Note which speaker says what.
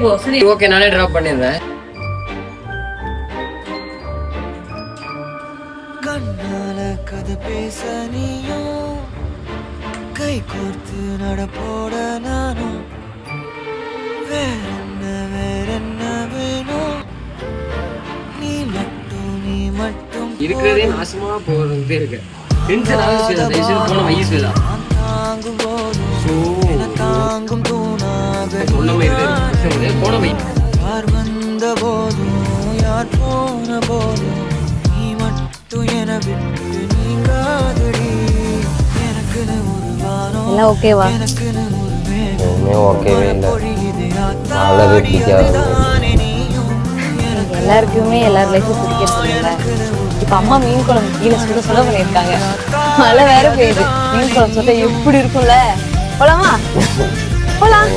Speaker 1: Okay நானே drop பண்ணிடுறேன்.
Speaker 2: கண்ணால கதை பேச நீயும் கை கோர்த்து நடப்போட நானும் வேறென்ன வேணும் நீ மட்டும்
Speaker 1: இருக்கிறதே நாசமா போறதே இருக்கு. டென்ஷன் ஆகுது போன வயசு
Speaker 2: தாங்கும் போதும் தாங்கும் தூணாக
Speaker 1: போன வை
Speaker 2: யார் வந்த போதும் யார் போன போதும் நீ மட்டும் என விட்டு நீங்காதடி எனக்குன்னு ஒரு வாரம்
Speaker 3: எல்லாம் ஓகேவா?
Speaker 2: எனக்குன்னு ஒரு
Speaker 4: எதுவுமே ஓகேவே இல்லை. நல்லது பிடிக்காது.
Speaker 3: எல்லாருக்குமே எல்லார் லைஃப்பும் பிடிக்கிறதுல இப்ப அம்மா மீன் குழம்பு கீழே சுட சுட பண்ணியிருக்காங்க. மழை வேற பெய்யுது. மீன் குழம்பு சுட்ட எப்படி இருக்கும்ல? போலாமா? போலாம்.